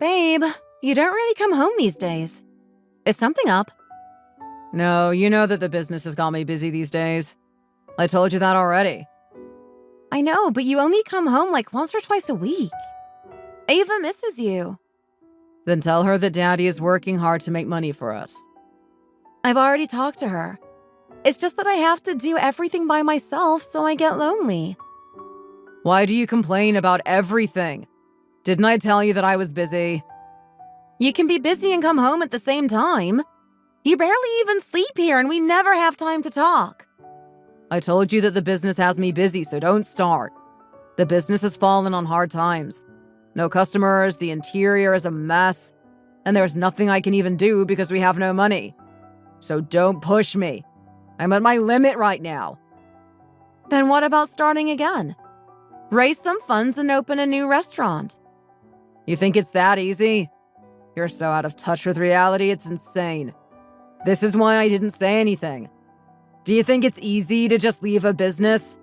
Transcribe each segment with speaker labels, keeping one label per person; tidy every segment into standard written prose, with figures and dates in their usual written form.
Speaker 1: Babe, you don't really come home these days. Is something up?
Speaker 2: No, you know that the business has got me busy these days. I told you that already.
Speaker 1: I know, but you only come home like once or twice a week. Ava misses you.
Speaker 2: Then tell her that Daddy is working hard to make money for us.
Speaker 1: I've already talked to her. It's just that I have to do everything by myself, so I get lonely.
Speaker 2: Why do you complain about everything? Didn't I tell you that I was busy?
Speaker 1: You can be busy and come home at the same time. You barely even sleep here and we never have time to talk.
Speaker 2: I told you that the business has me busy, so don't start. The business has fallen on hard times. No customers, the interior is a mess, and there's nothing I can even do because we have no money. So don't push me. I'm at my limit right now.
Speaker 1: Then what about starting again? Raise some funds and open a new restaurant.
Speaker 2: You think it's that easy? You're so out of touch with reality, it's insane. This is why I didn't say anything. Do you think it's easy to just leave a business?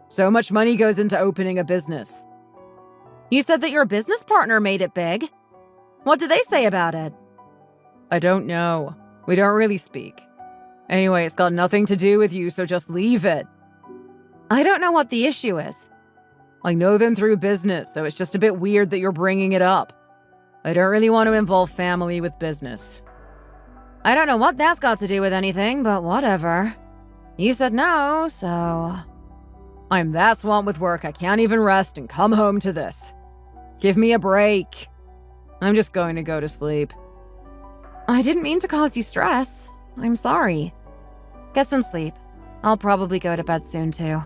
Speaker 2: So much money goes into opening a business.
Speaker 1: You said that your business partner made it big. What do they say about it?
Speaker 2: I don't know. We don't really speak. Anyway, it's got nothing to do with you, so just leave it.
Speaker 1: I don't know what the issue is.
Speaker 2: I know them through business, so it's just a bit weird that you're bringing it up. I don't really want to involve family with business.
Speaker 1: I don't know what that's got to do with anything, but whatever. You said no, so...
Speaker 2: I'm that swamped with work I can't even rest and come home to this. Give me a break. I'm just going to go to sleep.
Speaker 1: I didn't mean to cause you stress. I'm sorry. Get some sleep. I'll probably go to bed soon, too.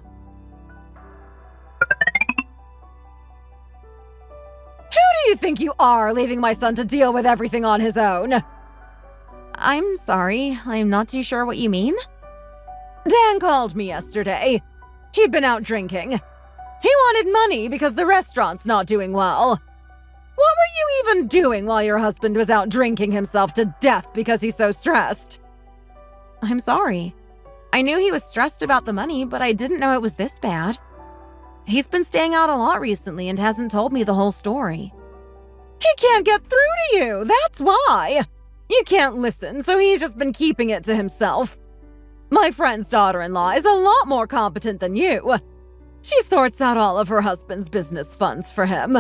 Speaker 2: Who do you think you are, leaving my son to deal with everything on his own?
Speaker 1: I'm sorry. I'm not too sure what you mean.
Speaker 2: Dan called me yesterday. He'd been out drinking. He wanted money because the restaurant's not doing well. What were you even doing while your husband was out drinking himself to death because he's so stressed?
Speaker 1: I'm sorry. I knew he was stressed about the money, but I didn't know it was this bad. He's been staying out a lot recently and hasn't told me the whole story.
Speaker 2: He can't get through to you, that's why. You can't listen, so he's just been keeping it to himself. My friend's daughter-in-law is a lot more competent than you. She sorts out all of her husband's business funds for him.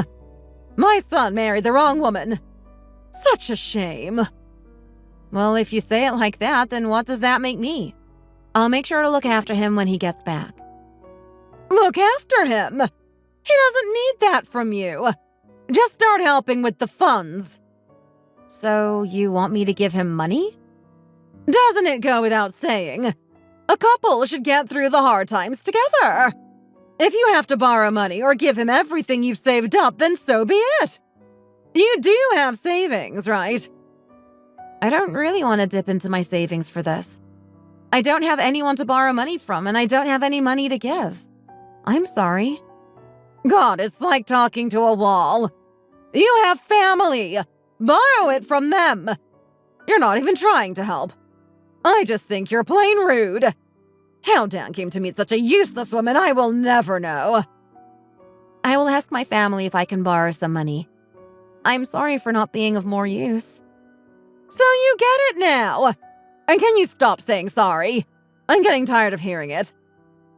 Speaker 2: My son married the wrong woman. Such a shame.
Speaker 1: Well, if you say it like that, then what does that make me? I'll make sure to look after him when he gets back.
Speaker 2: Look after him? He doesn't need that from you. Just start helping with the funds.
Speaker 1: So, you want me to give him money?
Speaker 2: Doesn't it go without saying? A couple should get through the hard times together. If you have to borrow money or give him everything you've saved up, then so be it. You do have savings, right?
Speaker 1: I don't really want to dip into my savings for this. I don't have anyone to borrow money from, and I don't have any money to give. I'm sorry.
Speaker 2: God, it's like talking to a wall. You have family. Borrow it from them. You're not even trying to help. I just think you're plain rude. How Dan came to meet such a useless woman, I will never know.
Speaker 1: I will ask my family if I can borrow some money. I'm sorry for not being of more use.
Speaker 2: So you get it now. And can you stop saying sorry? I'm getting tired of hearing it.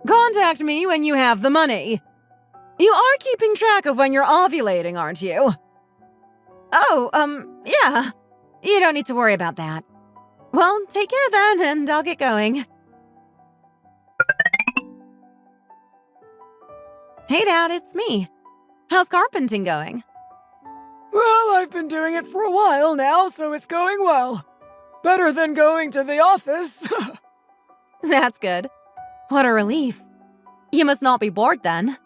Speaker 2: Contact me when you have the money. You are keeping track of when you're ovulating, aren't you?
Speaker 1: Oh, yeah. You don't need to worry about that. Well, take care then, and I'll get going. Hey, Dad, it's me. How's carpenting going?
Speaker 3: Well, I've been doing it for a while now, so it's going well. Better than going to the office.
Speaker 1: That's good. What a relief. You must not be bored then.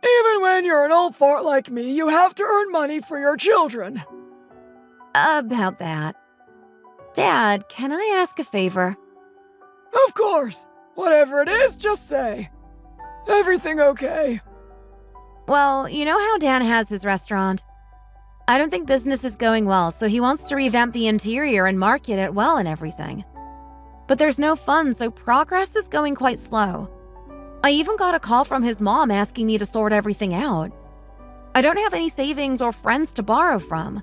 Speaker 3: Even when you're an old fart like me, you have to earn money for your children.
Speaker 1: About that. Dad, can I ask a favor?
Speaker 3: Of course. Whatever it is, just say. Everything okay?
Speaker 1: Well, you know how Dan has his restaurant? I don't think business is going well, so he wants to revamp the interior and market it well and everything. But there's no funds, so progress is going quite slow. I even got a call from his mom asking me to sort everything out. I don't have any savings or friends to borrow from.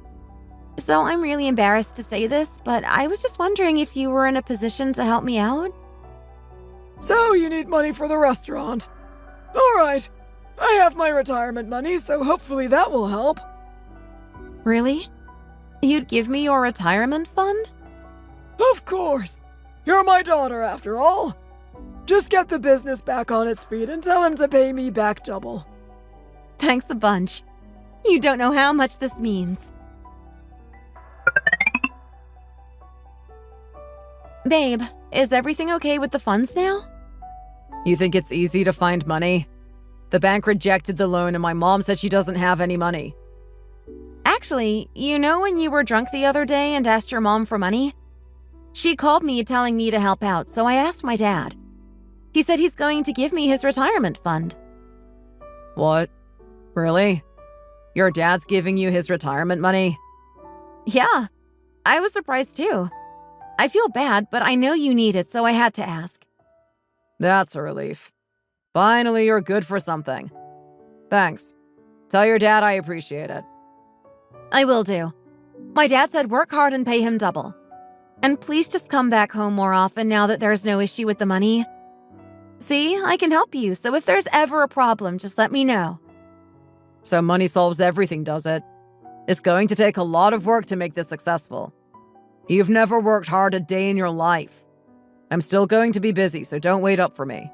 Speaker 1: So I'm really embarrassed to say this, but I was just wondering if you were in a position to help me out?
Speaker 3: So you need money for the restaurant. All right. I have my retirement money, so hopefully that will help.
Speaker 1: Really? You'd give me your retirement fund?
Speaker 3: Of course. You're my daughter after all. Just get the business back on its feet and tell him to pay me back double.
Speaker 1: Thanks a bunch. You don't know how much this means. Babe, is everything okay with the funds now?
Speaker 2: You think it's easy to find money? The bank rejected the loan and my mom said she doesn't have any money.
Speaker 1: Actually, you know when you were drunk the other day and asked your mom for money? She called me telling me to help out, so I asked my dad. He said he's going to give me his retirement fund.
Speaker 2: What? Really? Your dad's giving you his retirement money?
Speaker 1: Yeah, I was surprised too. I feel bad, but I know you need it, so I had to ask.
Speaker 2: That's a relief. Finally, you're good for something. Thanks. Tell your dad I appreciate it.
Speaker 1: I will do. My dad said work hard and pay him double. And please just come back home more often now that there's no issue with the money. See, I can help you, so if there's ever a problem, just let me know.
Speaker 2: So money solves everything, does it? It's going to take a lot of work to make this successful. You've never worked hard a day in your life. I'm still going to be busy, so don't wait up for me.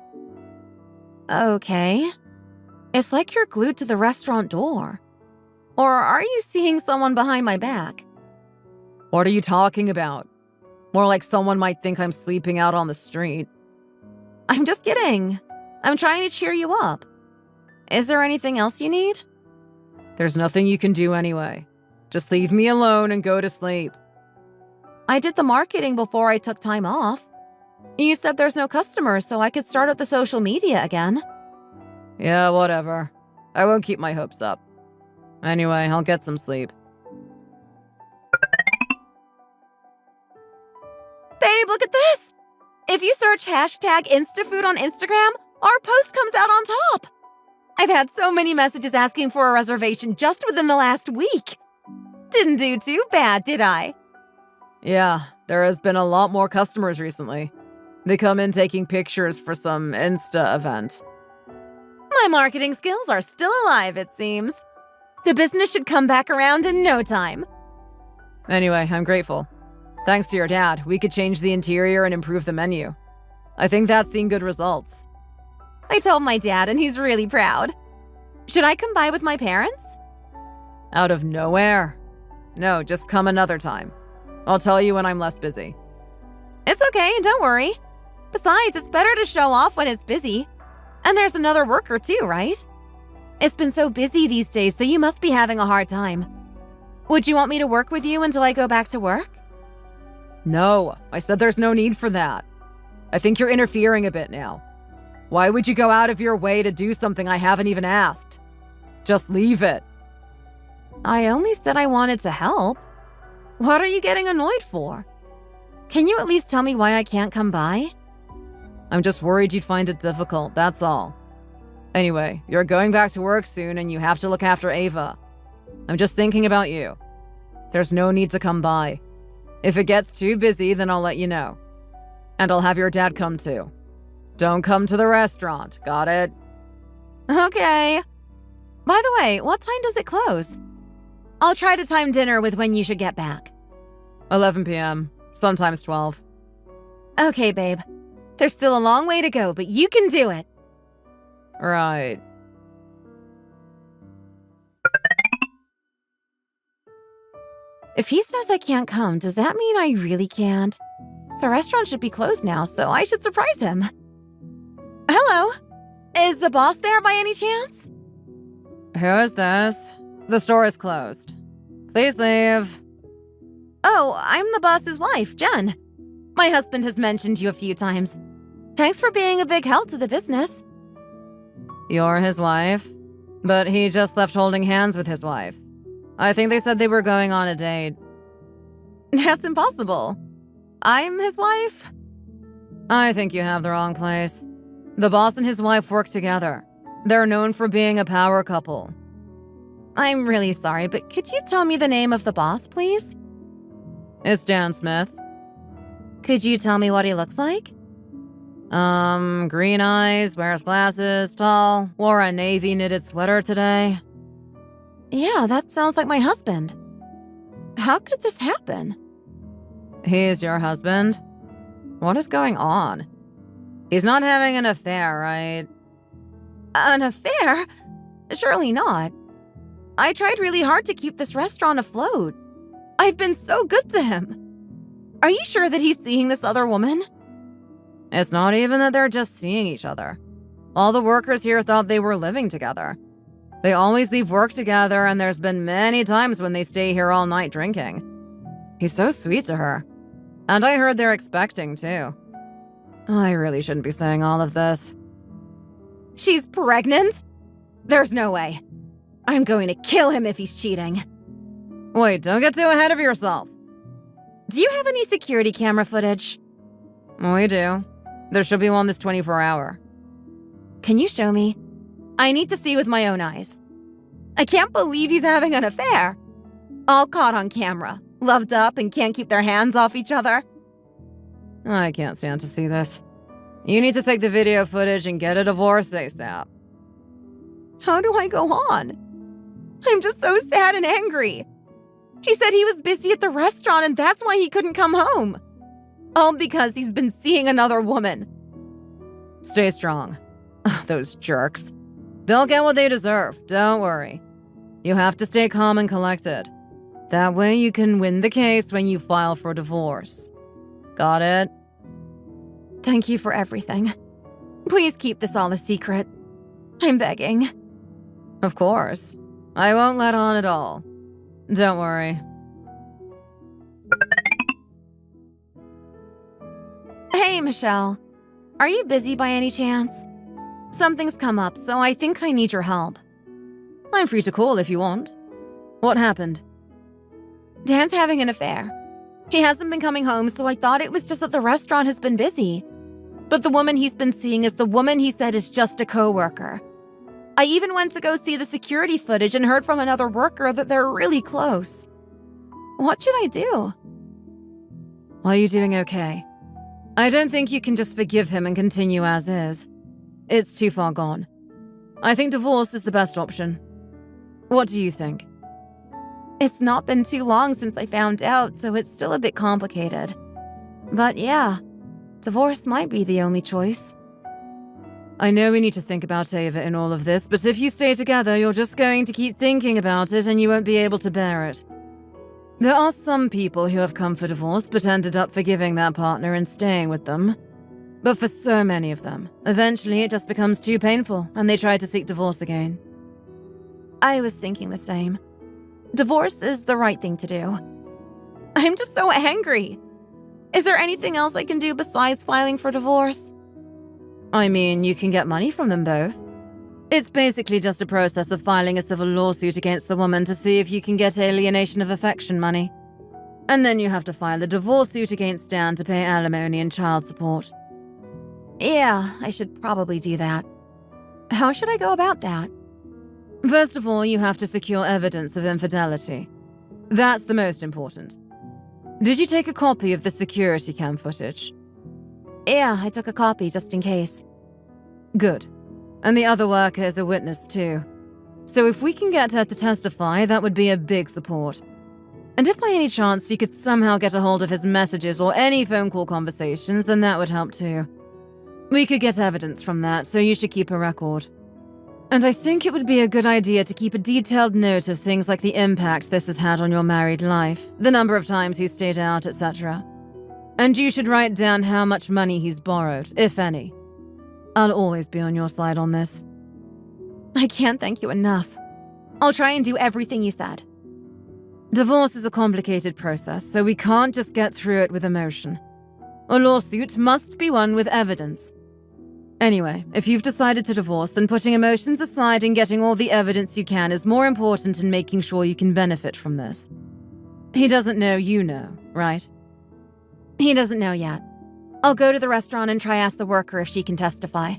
Speaker 1: Okay. It's like you're glued to the restaurant door. Or are you seeing someone behind my back?
Speaker 2: What are you talking about? More like someone might think I'm sleeping out on the street.
Speaker 1: I'm just kidding. I'm trying to cheer you up. Is there anything else you need?
Speaker 2: There's nothing you can do anyway. Just leave me alone and go to sleep.
Speaker 1: I did the marketing before I took time off. You said there's no customers, so I could start up the social media again.
Speaker 2: Yeah, whatever. I won't keep my hopes up. Anyway, I'll get some sleep.
Speaker 1: Babe, look at this! If you search hashtag InstaFood on Instagram, our post comes out on top. I've had so many messages asking for a reservation just within the last week. Didn't do too bad, did I?
Speaker 2: Yeah, there has been a lot more customers recently. They come in taking pictures for some Insta event.
Speaker 1: My marketing skills are still alive, it seems. The business should come back around in no time.
Speaker 2: Anyway, I'm grateful. Thanks to your dad, we could change the interior and improve the menu. I think that's seen good results.
Speaker 1: I told my dad and he's really proud. Should I come by with my parents?
Speaker 2: Out of nowhere? No, just come another time. I'll tell you when I'm less busy.
Speaker 1: It's okay, don't worry. Besides, it's better to show off when it's busy. And there's another worker too, right? It's been so busy these days, so you must be having a hard time. Would you want me to work with you until I go back to work?
Speaker 2: No, I said there's no need for that. I think you're interfering a bit now. Why would you go out of your way to do something I haven't even asked? Just leave it.
Speaker 1: I only said I wanted to help. What are you getting annoyed for? Can you at least tell me why I can't come by?
Speaker 2: I'm just worried you'd find it difficult, that's all. Anyway, you're going back to work soon and you have to look after Ava. I'm just thinking about you. There's no need to come by. If it gets too busy, then I'll let you know. And I'll have your dad come too. Don't come to the restaurant, got it?
Speaker 1: Okay. By the way, what time does it close? I'll try to time dinner with when you should get back.
Speaker 2: 11 p.m., sometimes 12.
Speaker 1: Okay, babe. There's still a long way to go, but you can do it.
Speaker 2: Right.
Speaker 1: If he says I can't come, does that mean I really can't? The restaurant should be closed now, so I should surprise him. Hello? Is the boss there by any chance?
Speaker 2: Who is this? The store is closed. Please leave.
Speaker 1: Oh, I'm the boss's wife, Jen. My husband has mentioned you a few times. Thanks for being a big help to the business.
Speaker 2: You're his wife? But he just left holding hands with his wife. I think they said they were going on a date.
Speaker 1: That's impossible. I'm his wife?
Speaker 2: I think you have the wrong place. The boss and his wife work together. They're known for being a power couple.
Speaker 1: I'm really sorry, but could you tell me the name of the boss, please?
Speaker 2: It's Dan Smith.
Speaker 1: Could you tell me what he looks like?
Speaker 2: Green eyes, wears glasses, tall, wore a navy knitted sweater today.
Speaker 1: Yeah, that sounds like my husband. How could this happen?
Speaker 2: He's your husband? What is going on? He's not having an affair, right?
Speaker 1: An affair? Surely not. I tried really hard to keep this restaurant afloat. I've been so good to him. Are you sure that he's seeing this other woman?
Speaker 2: It's not even that they're just seeing each other. All the workers here thought they were living together. They always leave work together, and there's been many times when they stay here all night drinking. He's so sweet to her. And I heard they're expecting, too. I really shouldn't be saying all of this.
Speaker 1: She's pregnant? There's no way. I'm going to kill him if he's cheating.
Speaker 2: Wait, don't get too ahead of yourself.
Speaker 1: Do you have any security camera footage?
Speaker 2: We do. There should be one this 24-hour.
Speaker 1: Can you show me? I need to see with my own eyes. I can't believe he's having an affair. All caught on camera, loved up and can't keep their hands off each other.
Speaker 2: I can't stand to see this. You need to take the video footage and get a divorce ASAP.
Speaker 1: How do I go on? I'm just so sad and angry. He said he was busy at the restaurant and that's why he couldn't come home. All because he's been seeing another woman.
Speaker 2: Stay strong. Those jerks. They'll get what they deserve, don't worry. You have to stay calm and collected. That way you can win the case when you file for divorce. Got it?
Speaker 1: Thank you for everything. Please keep this all a secret. I'm begging.
Speaker 2: Of course. I won't let on at all. Don't worry.
Speaker 1: Hey, Michelle. Are you busy by any chance? Something's come up, so I think I need your help.
Speaker 2: I'm free to call if you want. What happened?
Speaker 1: Dan's having an affair. He hasn't been coming home, so I thought it was just that the restaurant has been busy. But the woman he's been seeing is the woman he said is just a coworker. I even went to go see the security footage and heard from another worker that they're really close. What should I do?
Speaker 2: Are you doing okay? I don't think you can just forgive him and continue as is. It's too far gone. I think divorce is the best option. What do you think?
Speaker 1: It's not been too long since I found out, so it's still a bit complicated. But yeah, divorce might be the only choice.
Speaker 2: I know we need to think about Ava in all of this, but if you stay together, you're just going to keep thinking about it and you won't be able to bear it. There are some people who have come for divorce but ended up forgiving their partner and staying with them. But for so many of them, eventually it just becomes too painful and they try to seek divorce again.
Speaker 1: I was thinking the same. Divorce is the right thing to do. I'm just so angry. Is there anything else I can do besides filing for divorce?
Speaker 2: I mean, you can get money from them both. It's basically just a process of filing a civil lawsuit against the woman to see if you can get alienation of affection money. And then you have to file a divorce suit against Dan to pay alimony and child support.
Speaker 1: Yeah, I should probably do that. How should I go about that?
Speaker 2: First of all, you have to secure evidence of infidelity. That's the most important. Did you take a copy of the security cam footage?
Speaker 1: Yeah, I took a copy just in case.
Speaker 2: Good. And the other worker is a witness too. So if we can get her to testify, that would be a big support. And if by any chance you could somehow get a hold of his messages or any phone call conversations, then that would help too. We could get evidence from that, so you should keep a record. And I think it would be a good idea to keep a detailed note of things like the impact this has had on your married life, the number of times he's stayed out, etc. And you should write down how much money he's borrowed, if any. I'll always be on your side on this.
Speaker 1: I can't thank you enough. I'll try and do everything you said.
Speaker 2: Divorce is a complicated process, so we can't just get through it with emotion. A lawsuit must be won with evidence. Anyway, if you've decided to divorce, then putting emotions aside and getting all the evidence you can is more important in making sure you can benefit from this. He doesn't know you know, right?
Speaker 1: He doesn't know yet. I'll go to the restaurant and try ask the worker if she can testify.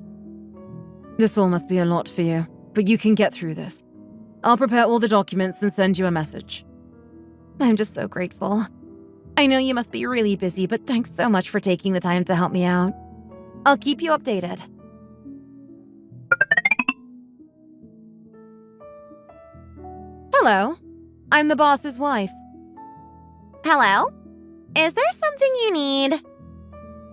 Speaker 2: This all must be a lot for you, but you can get through this. I'll prepare all the documents and send you a message.
Speaker 1: I'm just so grateful. I know you must be really busy, but thanks so much for taking the time to help me out. I'll keep you updated.
Speaker 2: Hello. I'm the boss's wife.
Speaker 1: Hello? Is there something you need?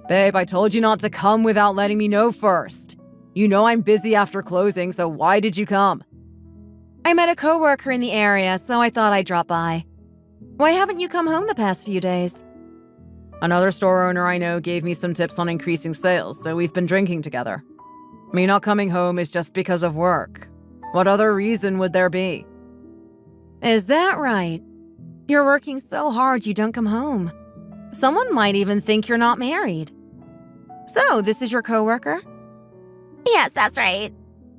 Speaker 2: Babe, I told you not to come without letting me know first. You know I'm busy after closing, so why did you come?
Speaker 1: I met a coworker in the area, so I thought I'd drop by. Why haven't you come home the past few days?
Speaker 2: Another store owner I know gave me some tips on increasing sales, so we've been drinking together. Me not coming home is just because of work. What other reason would there be?
Speaker 1: Is that right? You're working so hard you don't come home. Someone might even think you're not married. So, this is your coworker? Yes, that's right.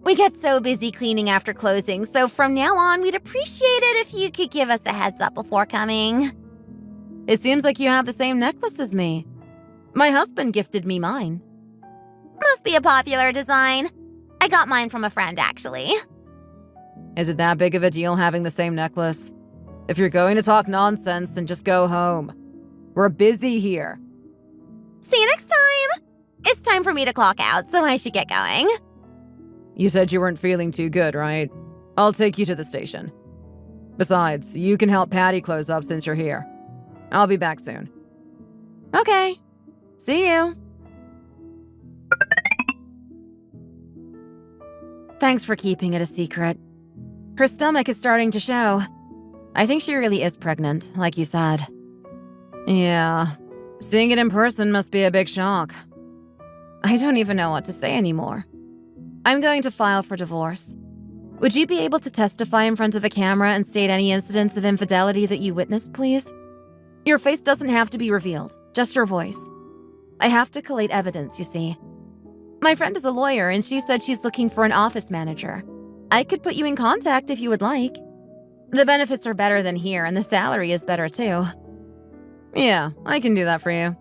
Speaker 1: We get so busy cleaning after closing, so from now on, we'd appreciate it if you could give us a heads up before coming.
Speaker 2: It seems like you have the same necklace as me. My husband gifted me mine.
Speaker 1: Must be a popular design. I got mine from a friend, actually.
Speaker 2: Is it that big of a deal having the same necklace? If you're going to talk nonsense, then just go home. We're busy here.
Speaker 1: See you next time! It's time for me to clock out, so I should get going.
Speaker 2: You said you weren't feeling too good, right? I'll take you to the station. Besides, you can help Patty close up since you're here. I'll be back soon.
Speaker 1: Okay. See you. Thanks for keeping it a secret. Her stomach is starting to show. I think she really is pregnant, like you said.
Speaker 2: Yeah. Seeing it in person must be a big shock.
Speaker 1: I don't even know what to say anymore. I'm going to file for divorce. Would you be able to testify in front of a camera and state any incidents of infidelity that you witnessed, please? Your face doesn't have to be revealed, just your voice. I have to collate evidence, you see. My friend is a lawyer, and she said she's looking for an office manager. I could put you in contact if you would like. The benefits are better than here, and the salary is better too.
Speaker 2: Yeah, I can do that for you.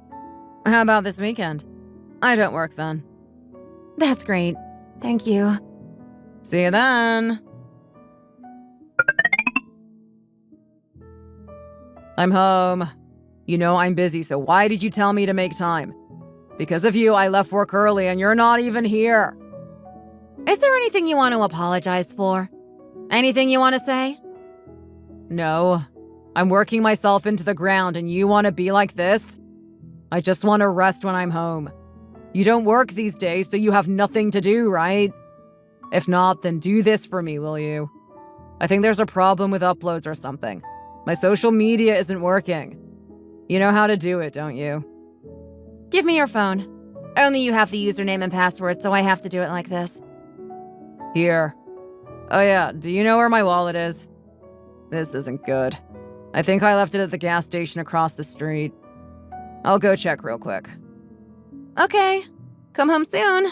Speaker 2: How about this weekend? I don't work then.
Speaker 1: That's great. Thank you.
Speaker 2: See you then. I'm home. You know I'm busy, so why did you tell me to make time? Because of you, I left work early and you're not even here.
Speaker 1: Is there anything you want to apologize for? Anything you want to say?
Speaker 2: No. I'm working myself into the ground and you want to be like this? I just want to rest when I'm home. You don't work these days, so you have nothing to do, right? If not, then do this for me, will you? I think there's a problem with uploads or something. My social media isn't working. You know how to do it, don't you?
Speaker 1: Give me your phone. Only you have the username and password, so I have to do it like this.
Speaker 2: Here. Oh yeah, do you know where my wallet is? This isn't good. I think I left it at the gas station across the street. I'll go check real quick.
Speaker 1: Okay. Come home soon.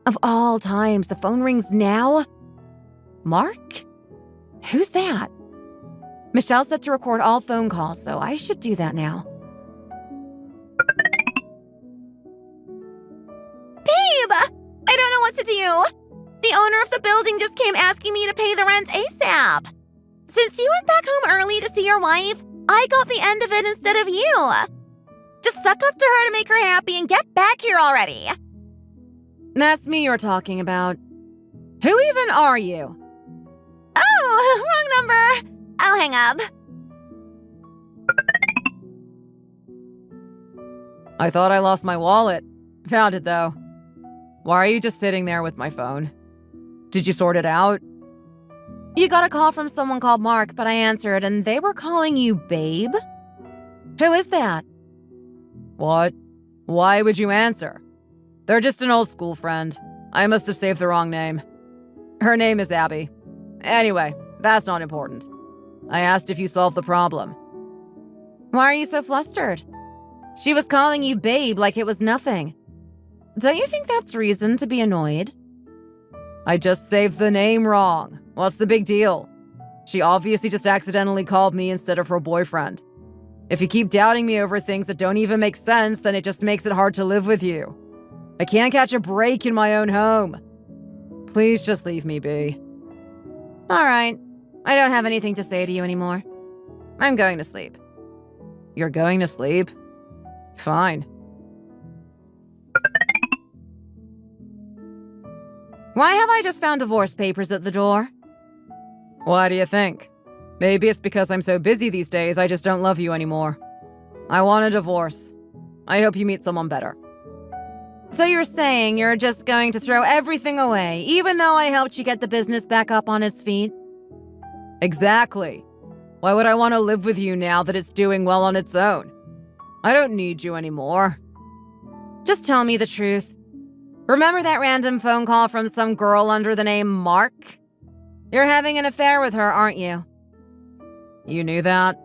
Speaker 1: Of all times, the phone rings now? Mark? Who's that? Michelle's set to record all phone calls, so I should do that now. Babe! I don't know what to do. The owner of the building just came asking me to pay the rent ASAP. Since you went back home early to see your wife, I got the end of it instead of you. Just suck up to her to make her happy and get back here already.
Speaker 2: That's me you're talking about. Who even are you?
Speaker 1: Oh, wrong number. I'll hang up.
Speaker 2: I thought I lost my wallet. Found it though. Why are you just sitting there with my phone? Did you sort it out?
Speaker 1: You got a call from someone called Mark, but I answered and they were calling you babe? Who is that?
Speaker 2: What? Why would you answer? They're just an old school friend. I must have saved the wrong name. Her name is Abby. Anyway, that's not important. I asked if you solved the problem.
Speaker 1: Why are you so flustered? She was calling you babe like it was nothing. Don't you think that's reason to be annoyed?
Speaker 2: I just saved the name wrong. What's the big deal? She obviously just accidentally called me instead of her boyfriend. If you keep doubting me over things that don't even make sense, then it just makes it hard to live with you. I can't catch a break in my own home. Please just leave me be.
Speaker 1: All right. I don't have anything to say to you anymore. I'm going to sleep.
Speaker 2: You're going to sleep? Fine.
Speaker 1: Why have I just found divorce papers at the door?
Speaker 2: Why do you think? Maybe it's because I'm so busy these days I just don't love you anymore. I want a divorce. I hope you meet someone better.
Speaker 1: So you're saying you're just going to throw everything away, even though I helped you get the business back up on its feet?
Speaker 2: Exactly. Why would I want to live with you now that it's doing well on its own? I don't need you anymore.
Speaker 1: Just tell me the truth. Remember that random phone call from some girl under the name Mark? You're having an affair with her, aren't you?
Speaker 2: You knew that?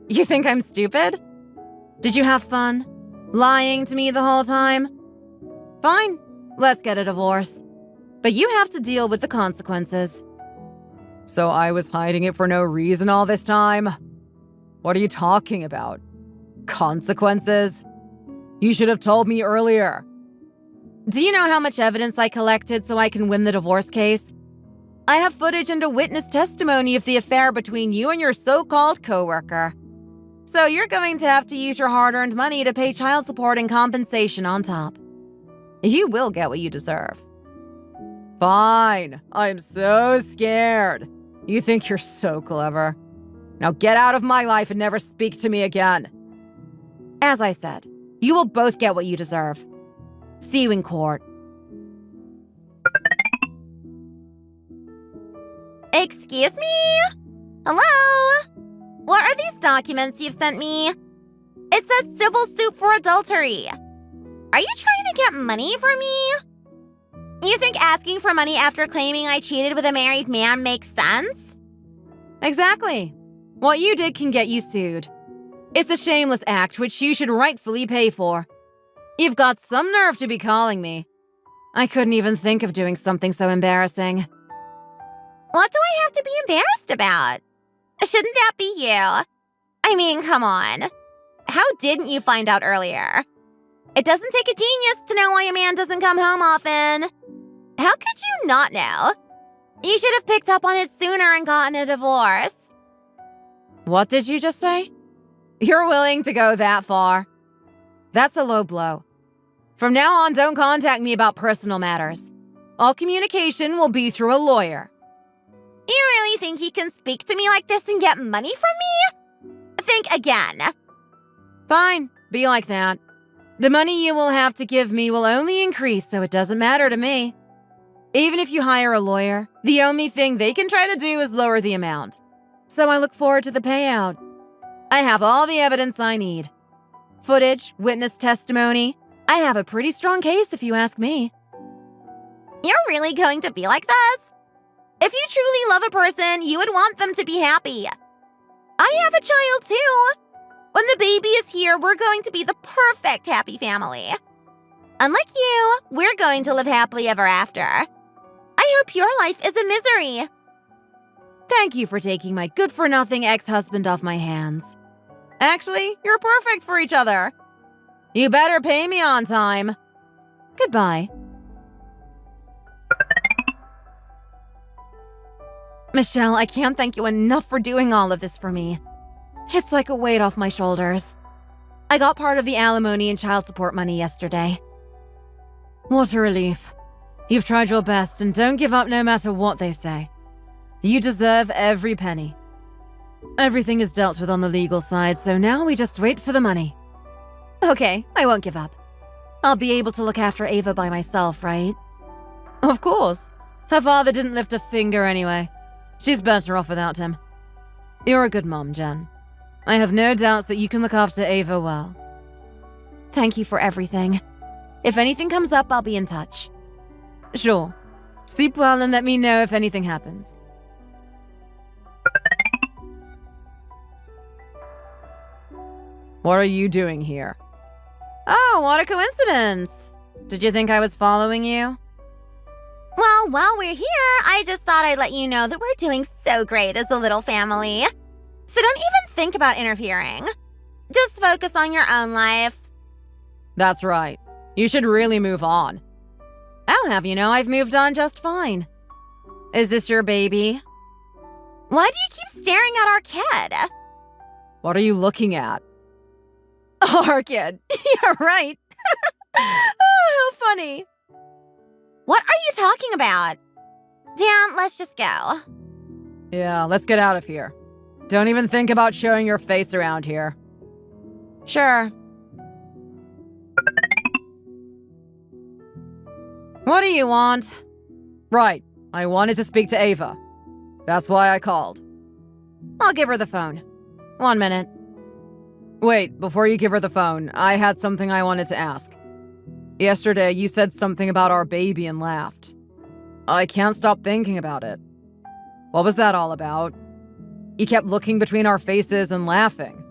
Speaker 1: You think I'm stupid? Did you have fun? Lying to me the whole time? Fine, let's get a divorce. But you have to deal with the consequences.
Speaker 2: So I was hiding it for no reason all this time? What are you talking about? Consequences? You should have told me earlier.
Speaker 1: Do you know how much evidence I collected so I can win the divorce case? I have footage and a witness testimony of the affair between you and your so-called coworker. So you're going to have to use your hard-earned money to pay child support and compensation on top. You will get what you deserve.
Speaker 2: Fine. I'm so scared. You think you're so clever. Now get out of my life and never speak to me again.
Speaker 1: As I said, you will both get what you deserve. See you in court.
Speaker 4: Excuse me? Hello? What are these documents you've sent me? It says civil suit for adultery. Are you trying to get money from me? You think asking for money after claiming I cheated with a married man makes sense?
Speaker 1: Exactly. What you did can get you sued. It's a shameless act which you should rightfully pay for. You've got some nerve to be calling me. I couldn't even think of doing something so embarrassing.
Speaker 4: What do I have to be embarrassed about? Shouldn't that be you? I mean, come on. How didn't you find out earlier? It doesn't take a genius to know why a man doesn't come home often. How could you not know? You should have picked up on it sooner and gotten a divorce.
Speaker 1: What did you just say? You're willing to go that far? That's a low blow. From now on, don't contact me about personal matters. All communication will be through a lawyer.
Speaker 4: You really think you can speak to me like this and get money from me? Think again.
Speaker 1: Fine, be like that. The money you will have to give me will only increase, so it doesn't matter to me. Even if you hire a lawyer, the only thing they can try to do is lower the amount. So I look forward to the payout. I have all the evidence I need. Footage, witness testimony. I have a pretty strong case if you ask me.
Speaker 4: You're really going to be like this? If you truly love a person, you would want them to be happy. I have a child too. When the baby is here, we're going to be the perfect happy family. Unlike you, we're going to live happily ever after. I hope your life is a misery.
Speaker 1: Thank you for taking my good-for-nothing ex-husband off my hands. Actually, you're perfect for each other. You better pay me on time. Goodbye. Michelle, I can't thank you enough for doing all of this for me. It's like a weight off my shoulders. I got part of the alimony and child support money yesterday. What a relief. You've tried your best and don't give up no matter what they say. You deserve every penny. Everything is dealt with on the legal side, so now we just wait for the money. Okay, I won't give up. I'll be able to look after Ava by myself, right? Of course. Her father didn't lift a finger anyway. She's better off without him. You're a good mom, Jen. I have no doubts that you can look after Ava well. Thank you for everything. If anything comes up, I'll be in touch. Sure. Sleep well and let me know if anything happens.
Speaker 2: What are you doing here?
Speaker 1: Oh, what a coincidence. Did you think I was following you?
Speaker 4: Well, while we're here, I just thought I'd let you know that we're doing so great as a little family. So don't even think about interfering. Just focus on your own life.
Speaker 2: That's right. You should really move on.
Speaker 1: I'll have you know I've moved on just fine. Is this your baby?
Speaker 4: Why do you keep staring at our kid?
Speaker 2: What are you looking at?
Speaker 1: Our kid. Yeah, right. Oh, how funny.
Speaker 4: What are you talking about? Dan, let's just go.
Speaker 2: Yeah, let's get out of here. Don't even think about showing your face around here.
Speaker 1: Sure. What do you want?
Speaker 2: Right, I wanted to speak to Ava. That's why I called.
Speaker 1: I'll give her the phone. 1 minute.
Speaker 2: Wait, before you give her the phone, I had something I wanted to ask. Yesterday, you said something about our baby and laughed. I can't stop thinking about it. What was that all about? You kept looking between our faces and laughing.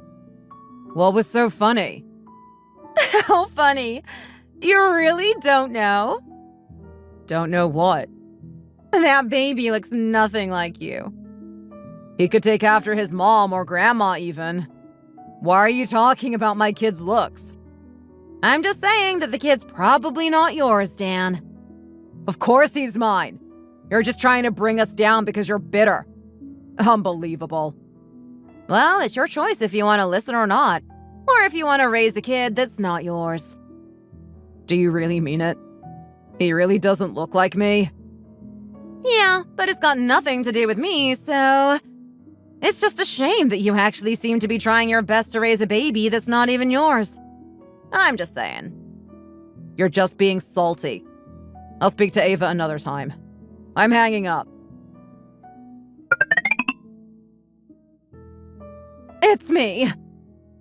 Speaker 2: What was so funny?
Speaker 1: How funny. You really don't know?
Speaker 2: Don't know what.
Speaker 1: That baby looks nothing like you.
Speaker 2: He could take after his mom or grandma even. Why are you talking about my kid's looks?
Speaker 1: I'm just saying that the kid's probably not yours, Dan.
Speaker 2: Of course he's mine. You're just trying to bring us down because you're bitter. Unbelievable.
Speaker 1: Well, it's your choice if you want to listen or not. Or if you want to raise a kid that's not yours.
Speaker 2: Do you really mean it? He really doesn't look like me?
Speaker 1: Yeah, but it's got nothing to do with me, so... It's just a shame that you actually seem to be trying your best to raise a baby that's not even yours. I'm just saying.
Speaker 2: You're just being salty. I'll speak to Ava another time. I'm hanging up.
Speaker 1: It's me.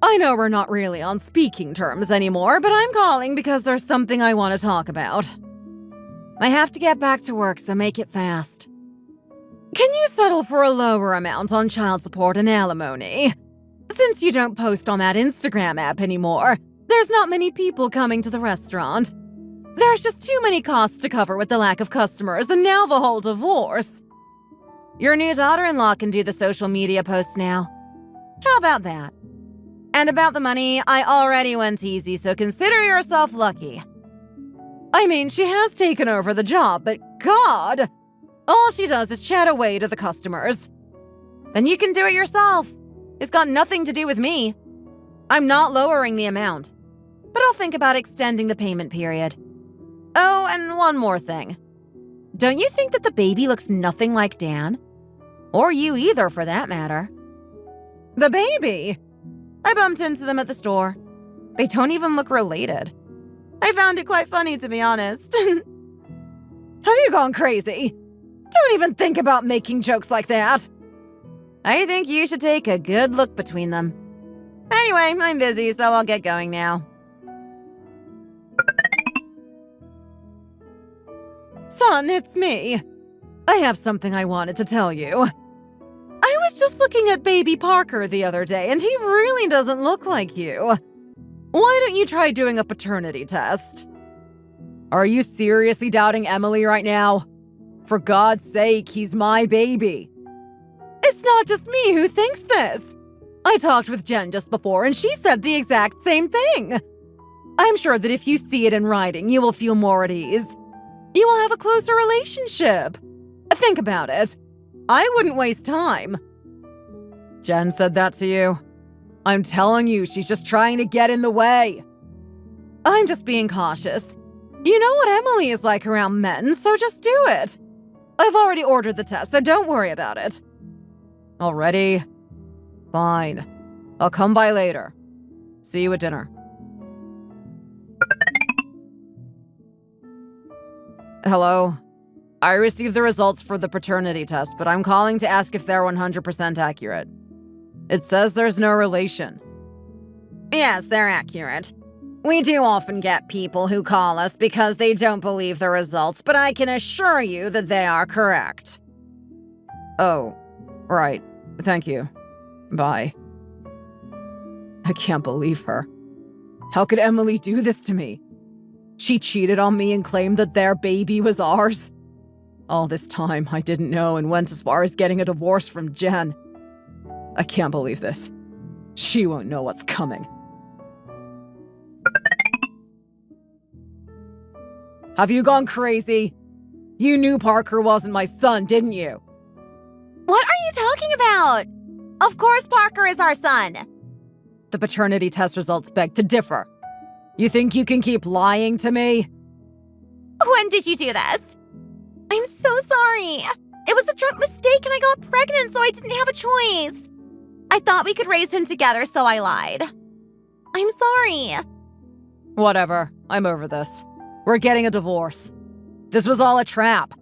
Speaker 1: I know we're not really on speaking terms anymore, but I'm calling because there's something I want to talk about. I have to get back to work, so make it fast. Can you settle for a lower amount on child support and alimony? Since you don't post on that Instagram app anymore, there's not many people coming to the restaurant. There's just too many costs to cover with the lack of customers and now the whole divorce. Your new daughter-in-law can do the social media posts now. How about that? And about the money, I already went easy, so consider yourself lucky. I mean, she has taken over the job, but God! All she does is chat away to the customers. Then you can do it yourself. It's got nothing to do with me. I'm not lowering the amount, but I'll think about extending the payment period. Oh, and one more thing. Don't you think that the baby looks nothing like Dan? Or you either, for that matter. The baby? I bumped into them at the store. They don't even look related. I found it quite funny, to be honest.
Speaker 2: Have you gone crazy? Don't even think about making jokes like that.
Speaker 1: I think you should take a good look between them. Anyway, I'm busy, so I'll get going now.
Speaker 2: Son, it's me. I have something I wanted to tell you. I was just looking at baby Parker the other day, and he really doesn't look like you. Why don't you try doing a paternity test? Are you seriously doubting Emily right now? For God's sake, he's my baby. It's not just me who thinks this. I talked with Jen just before, and she said the exact same thing. I'm sure that if you see it in writing, you will feel more at ease. You will have a closer relationship. Think about it. I wouldn't waste time. Jen said that to you? I'm telling you, she's just trying to get in the way. I'm just being cautious. You know what Emily is like around men, so just do it. I've already ordered the test, so don't worry about it. Already? Fine. I'll come by later. See you at dinner. Hello? I received the results for the paternity test, but I'm calling to ask if they're 100% accurate. It says there's no relation.
Speaker 1: Yes, they're accurate. We do often get people who call us because they don't believe the results, but I can assure you that they are correct.
Speaker 2: Oh, right. Thank you. Bye. I can't believe her. How could Emily do this to me? She cheated on me and claimed that their baby was ours. All this time, I didn't know and went as far as getting a divorce from Jen. I can't believe this. She won't know what's coming. Have you gone crazy? You knew Parker wasn't my son, didn't you?
Speaker 4: What are you talking about? Of course Parker is our son.
Speaker 2: The paternity test results beg to differ. You think you can keep lying to me?
Speaker 4: When did you do this? I'm so sorry. It was a drunk mistake and I got pregnant, so I didn't have a choice. I thought we could raise him together, so I lied. I'm sorry.
Speaker 2: Whatever. I'm over this. We're getting a divorce. This was all a trap.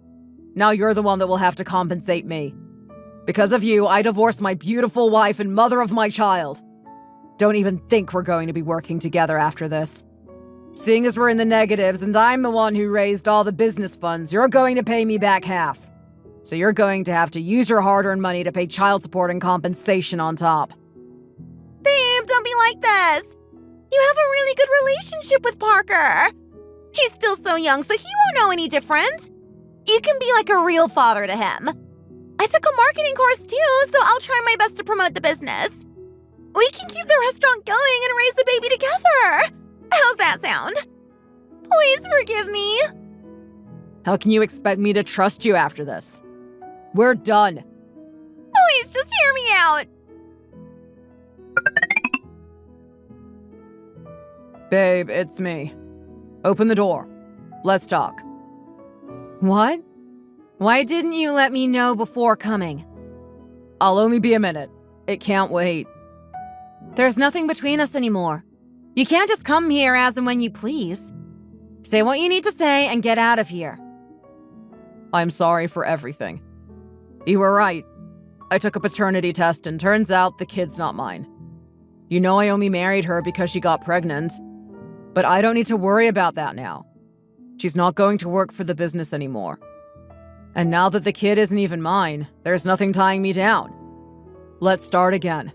Speaker 2: Now you're the one that will have to compensate me. Because of you, I divorced my beautiful wife and mother of my child. Don't even think we're going to be working together after this. Seeing as we're in the negatives and I'm the one who raised all the business funds, you're going to pay me back half. So you're going to have to use your hard-earned money to pay child support and compensation on top.
Speaker 4: Babe, don't be like this. You have a really good relationship with Parker. He's still so young, so he won't know any different. You can be like a real father to him. I took a marketing course too, so I'll try my best to promote the business. We can keep the restaurant going and raise the baby together. How's that sound? Please forgive me.
Speaker 2: How can you expect me to trust you after this? We're done.
Speaker 4: Please just hear me out.
Speaker 2: Babe, it's me. Open the door. Let's talk.
Speaker 1: What? Why didn't you let me know before coming?
Speaker 2: I'll only be a minute. It can't wait.
Speaker 1: There's nothing between us anymore. You can't just come here as and when you please. Say what you need to say and get out of here.
Speaker 2: I'm sorry for everything. You were right. I took a paternity test and turns out the kid's not mine. You know I only married her because she got pregnant. But I don't need to worry about that now. She's not going to work for the business anymore. And now that the kid isn't even mine, there's nothing tying me down. Let's start again.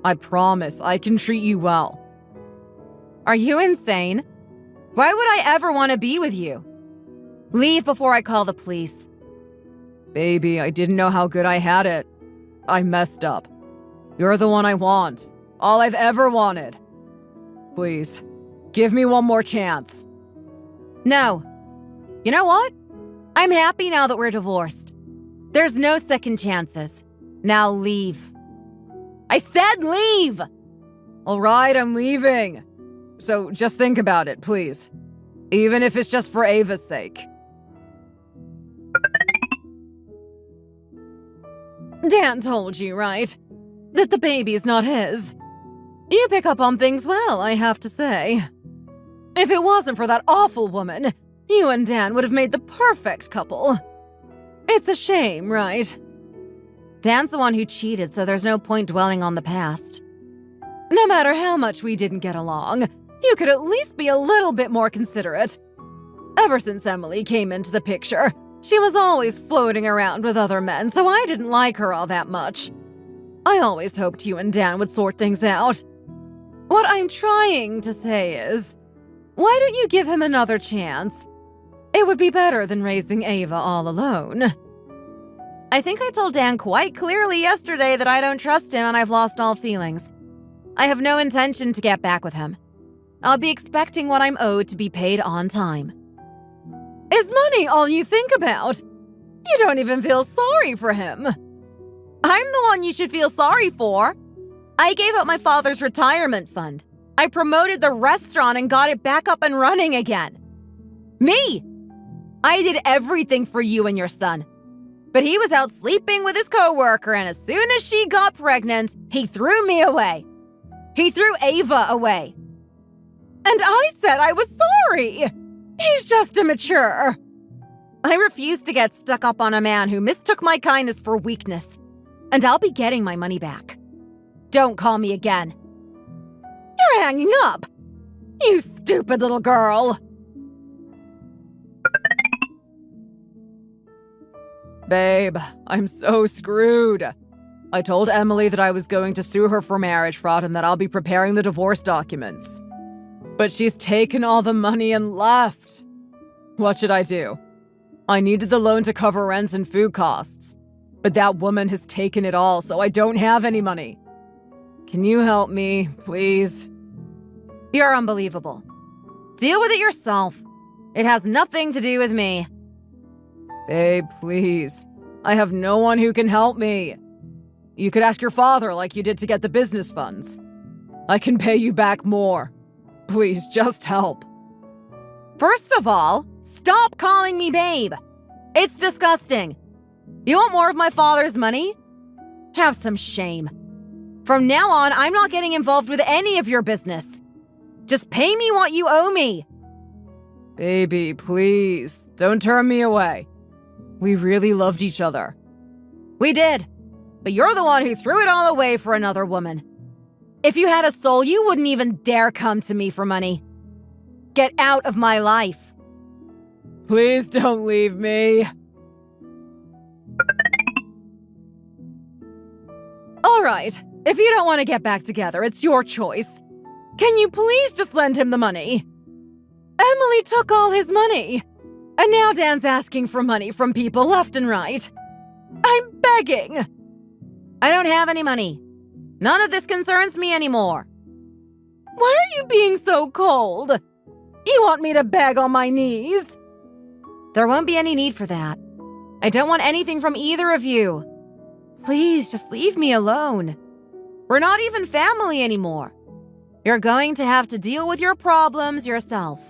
Speaker 2: I promise I can treat you well.
Speaker 1: Are you insane? Why would I ever want to be with you? Leave before I call the police.
Speaker 2: Baby, I didn't know how good I had it. I messed up. You're the one I want. All I've ever wanted. Please, give me one more chance.
Speaker 1: No. You know what? I'm happy now that we're divorced. There's no second chances. Now leave. I said leave!
Speaker 2: All right, I'm leaving. So just think about it, please. Even if it's just for Ava's sake.
Speaker 1: Dan told you, right? That the baby's not his. You pick up on things well, I have to say. If it wasn't for that awful woman, you and Dan would have made the perfect couple. It's a shame, right? Dan's the one who cheated, so there's no point dwelling on the past. No matter how much we didn't get along, you could at least be a little bit more considerate. Ever since Emily came into the picture, she was always floating around with other men, so I didn't like her all that much. I always hoped you and Dan would sort things out. What I'm trying to say is, why don't you give him another chance? It would be better than raising Ava all alone. I think I told Dan quite clearly yesterday that I don't trust him and I've lost all feelings. I have no intention to get back with him. I'll be expecting what I'm owed to be paid on time. Is money all you think about? You don't even feel sorry for him. I'm the one you should feel sorry for. I gave up my father's retirement fund. I promoted the restaurant and got it back up and running again. Me! I did everything for you and your son. But he was out sleeping with his coworker, and as soon as she got pregnant, he threw me away. He threw Ava away. And I said I was sorry. He's just immature. I refuse to get stuck up on a man who mistook my kindness for weakness. And I'll be getting my money back. Don't call me again. You're hanging up. You stupid little girl.
Speaker 2: Babe, I'm so screwed. I told Emily that I was going to sue her for marriage fraud and that I'll be preparing the divorce documents. But she's taken all the money and left. What should I do? I needed the loan to cover rent and food costs. But that woman has taken it all, so I don't have any money. Can you help me, please?
Speaker 1: You're unbelievable. Deal with it yourself. It has nothing to do with me.
Speaker 2: Babe, please. I have no one who can help me. You could ask your father like you did to get the business funds. I can pay you back more. Please, just help.
Speaker 1: First of all, stop calling me babe. It's disgusting. You want more of my father's money? Have some shame. From now on, I'm not getting involved with any of your business. Just pay me what you owe me.
Speaker 2: Baby, please, don't turn me away. We really loved each other.
Speaker 1: We did, but you're the one who threw it all away for another woman. If you had a soul, you wouldn't even dare come to me for money. Get out of my life.
Speaker 2: Please don't leave me. All right, if you don't want to get back together, it's your choice. Can you please just lend him the money? Emily took all his money, and now Dan's asking for money from people left and right. I'm begging.
Speaker 1: I don't have any money. None of this concerns me anymore.
Speaker 2: Why are you being so cold? You want me to beg on my knees?
Speaker 1: There won't be any need for that. I don't want anything from either of you. Please, just leave me alone. We're not even family anymore. You're going to have to deal with your problems yourself.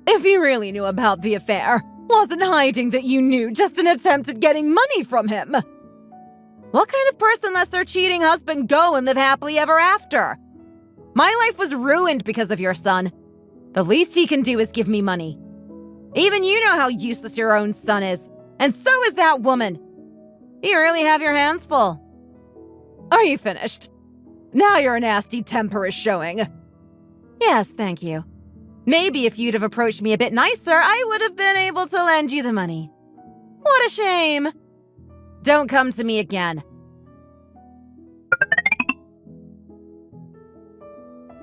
Speaker 2: If you really knew about the affair, wasn't hiding that you knew just an attempt at getting money from him.
Speaker 1: What kind of person lets their cheating husband go and live happily ever after? My life was ruined because of your son. The least he can do is give me money. Even you know how useless your own son is, and so is that woman. You really have your hands full.
Speaker 2: Are you finished? Now your nasty temper is showing.
Speaker 1: Yes, thank you. Maybe if you'd have approached me a bit nicer, I would have been able to lend you the money. What a shame. Don't come to me again.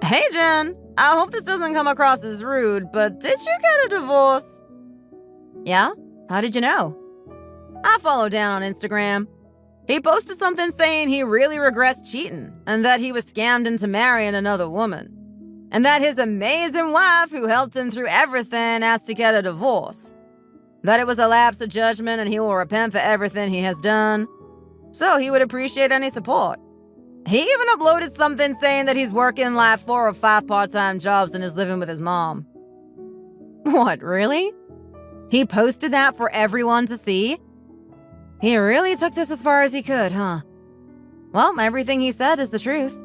Speaker 1: Hey, Jen. I hope this doesn't come across as rude, but did you get a divorce? Yeah? How did you know? I follow Dan on Instagram. He posted something saying he really regrets cheating and that he was scammed into marrying another woman. And that his amazing wife, who helped him through everything, asked to get a divorce. That it was a lapse of judgment and he will repent for everything he has done. So he would appreciate any support. He even uploaded something saying that he's working like 4 or 5 part-time jobs and is living with his mom. What, really? He posted that for everyone to see? He really took this as far as he could, huh? Well, everything he said is the truth.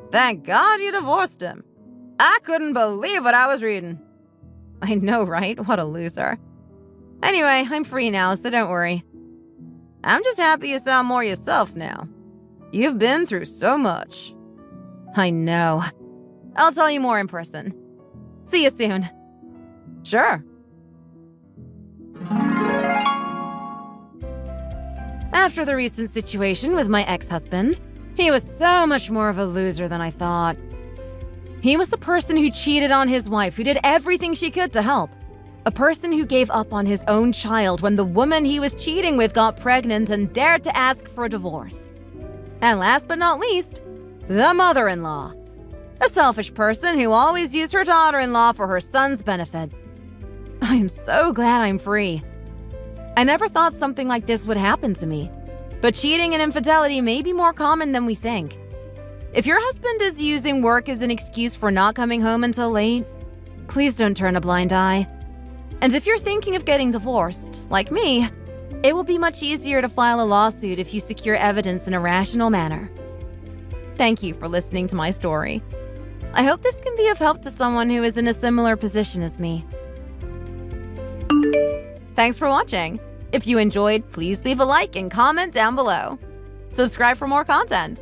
Speaker 1: Thank God you divorced him. I couldn't believe what I was reading. I know, right? What a loser. Anyway, I'm free now, so don't worry. I'm just happy you sound more yourself now. You've been through so much. I know. I'll tell you more in person. See you soon. Sure. After the recent situation with my ex-husband, he was so much more of a loser than I thought. He was a person who cheated on his wife, who did everything she could to help. A person who gave up on his own child when the woman he was cheating with got pregnant and dared to ask for a divorce. And last but not least, the mother-in-law. A selfish person who always used her daughter-in-law for her son's benefit. I am so glad I'm free. I never thought something like this would happen to me, but cheating and infidelity may be more common than we think. If your husband is using work as an excuse for not coming home until late, please don't turn a blind eye. And if you're thinking of getting divorced, like me, it will be much easier to file a lawsuit if you secure evidence in a rational manner. Thank you for listening to my story. I hope this can be of help to someone who is in a similar position as me. Thanks for watching. If you enjoyed, please leave a like and comment down below. Subscribe for more content.